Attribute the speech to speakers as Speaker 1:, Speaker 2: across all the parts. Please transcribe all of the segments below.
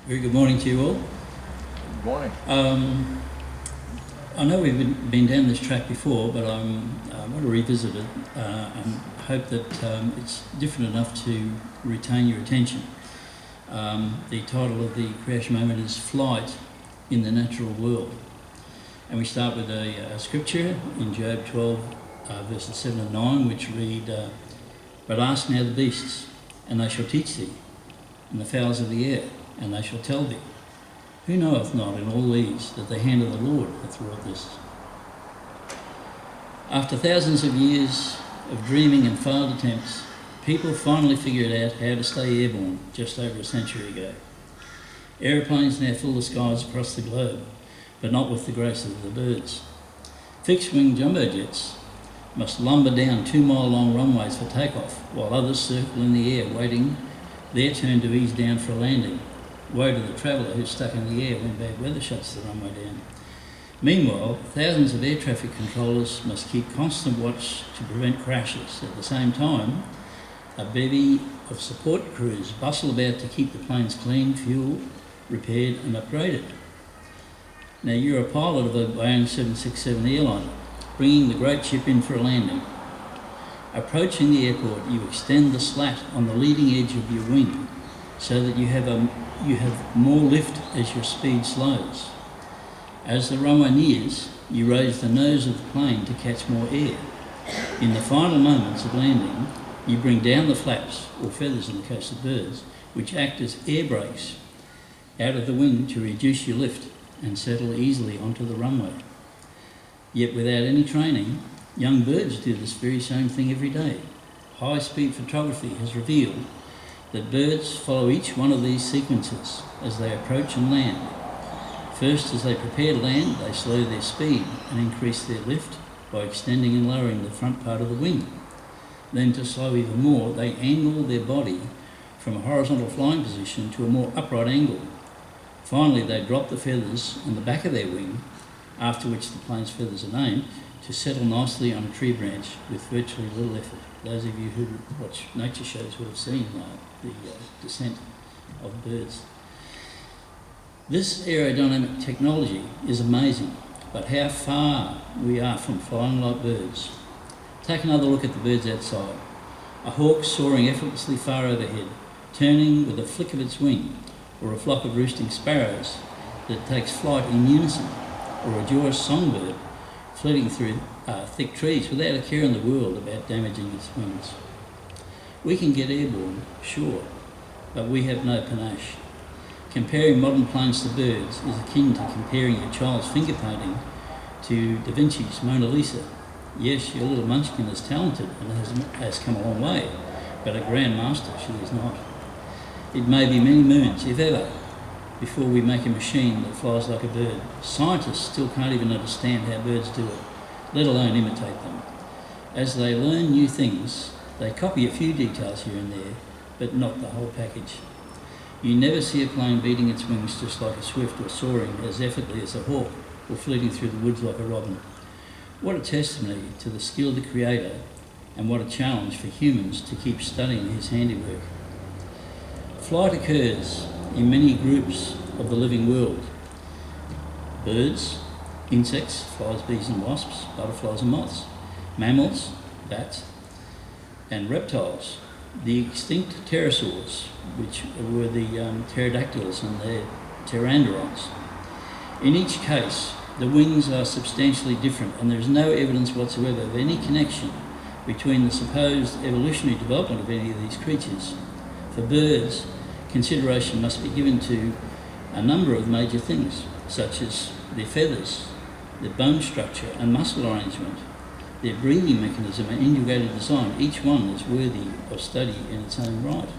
Speaker 1: Very good morning to you all.
Speaker 2: Good morning.
Speaker 1: I know we've been down this track before, but I want to revisit it and hope that it's different enough to retain your attention. The title of the creation moment is Flight in the Natural World. And we start with a scripture in Job 12, verses 7 and 9, which read, "But ask now the beasts, and they shall teach thee, and the fowls of the air, and they shall tell thee. Who knoweth not in all these that the hand of the Lord hath wrought this?" After thousands of years of dreaming and failed attempts, people finally figured out how to stay airborne just over a century ago. Aeroplanes now fill the skies across the globe, but not with the grace of the birds. Fixed-wing jumbo jets must lumber down 2-mile-long runways for takeoff, while others circle in the air waiting their turn to ease down for a landing. Woe to the traveller who's stuck in the air when bad weather shuts the runway down. Meanwhile, thousands of air traffic controllers must keep constant watch to prevent crashes. At the same time, a bevy of support crews bustle about to keep the planes clean, fueled, repaired and upgraded. Now, you're a pilot of a Boeing 767 airliner, bringing the great ship in for a landing. Approaching the airport, you extend the slat on the leading edge of your wing so that you have more lift as your speed slows. As the runway nears, you raise the nose of the plane to catch more air. In the final moments of landing, you bring down the flaps, or feathers in the case of birds, which act as air brakes out of the wing to reduce your lift and settle easily onto the runway. Yet without any training, young birds do this very same thing every day. High-speed photography has revealed that birds follow each one of these sequences as they approach and land. First, as they prepare to land, they slow their speed and increase their lift by extending and lowering the front part of the wing. Then, to slow even more, they angle their body from a horizontal flying position to a more upright angle. Finally, they drop the feathers on the back of their wing, after which the plane's feathers are named, to settle nicely on a tree branch with virtually little effort. Those of you who watch nature shows would have seen the descent of birds. This aerodynamic technology is amazing, but how far we are from flying like birds. Take another look at the birds outside. A hawk soaring effortlessly far overhead, turning with a flick of its wing, or a flock of roosting sparrows that takes flight in unison, or a joyous songbird flitting through thick trees without a care in the world about damaging its wings. We can get airborne, sure, but we have no panache. Comparing modern planes to birds is akin to comparing your child's finger painting to Da Vinci's Mona Lisa. Yes, your little munchkin is talented and has come a long way, but a grand master she is not. It may be many moons, if ever, before we make a machine that flies like a bird. Scientists still can't even understand how birds do it, let alone imitate them. As they learn new things, they copy a few details here and there, but not the whole package. You never see a plane beating its wings just like a swift or soaring as effortlessly as a hawk or fleeting through the woods like a robin. What a testimony to the skill of the Creator, and what a challenge for humans to keep studying His handiwork. Flight occurs in many groups of the living world: birds, insects, flies, bees and wasps, butterflies and moths, mammals, bats, and reptiles. The extinct pterosaurs, which were the pterodactyls and their pteranodons. In each case, the wings are substantially different, and there is no evidence whatsoever of any connection between the supposed evolutionary development of any of these creatures. For birds, consideration must be given to a number of major things, such as their feathers, their bone structure and muscle arrangement, their breathing mechanism and integrated design. Each one is worthy of study in its own right.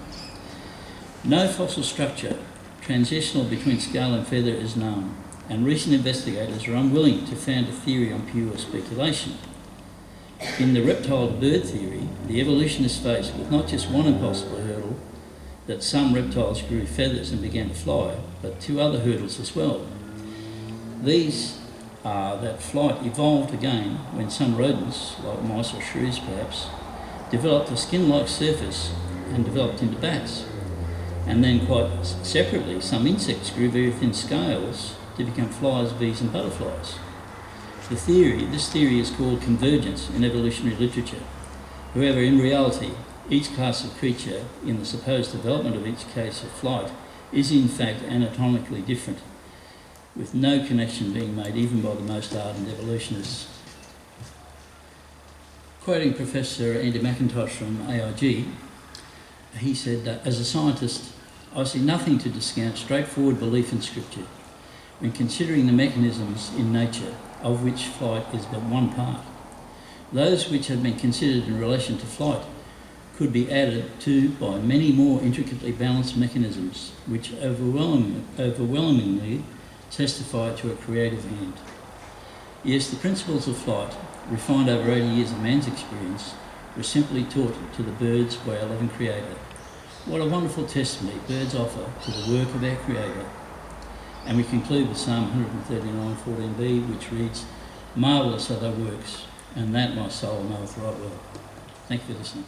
Speaker 1: No fossil structure transitional between scale and feather is known, and recent investigators are unwilling to found a theory on pure speculation. In the reptile to bird theory, the evolution is faced with not just one impossible hurdle, that some reptiles grew feathers and began to fly, but two other hurdles as well. These are that flight evolved again when some rodents, like mice or shrews perhaps, developed a skin-like surface and developed into bats. And then quite separately, some insects grew very thin scales to become flies, bees and butterflies. This theory is called convergence in evolutionary literature. However, in reality, each class of creature in the supposed development of each case of flight is in fact anatomically different, with no connection being made even by the most ardent evolutionists. Quoting Professor Andy McIntosh from AIG, he said, as a scientist, I see nothing to discount straightforward belief in Scripture when considering the mechanisms in nature, of which flight is but one part. Those which have been considered in relation to flight could be added to by many more intricately balanced mechanisms which overwhelmingly testify to a creative hand. Yes, the principles of flight, refined over 80 years of man's experience, were simply taught to the birds by our loving Creator. What a wonderful testimony birds offer to the work of our Creator. And we conclude with Psalm 139:14b, which reads, "Marvellous are thy works, and that my soul knoweth right well." Thank you for listening.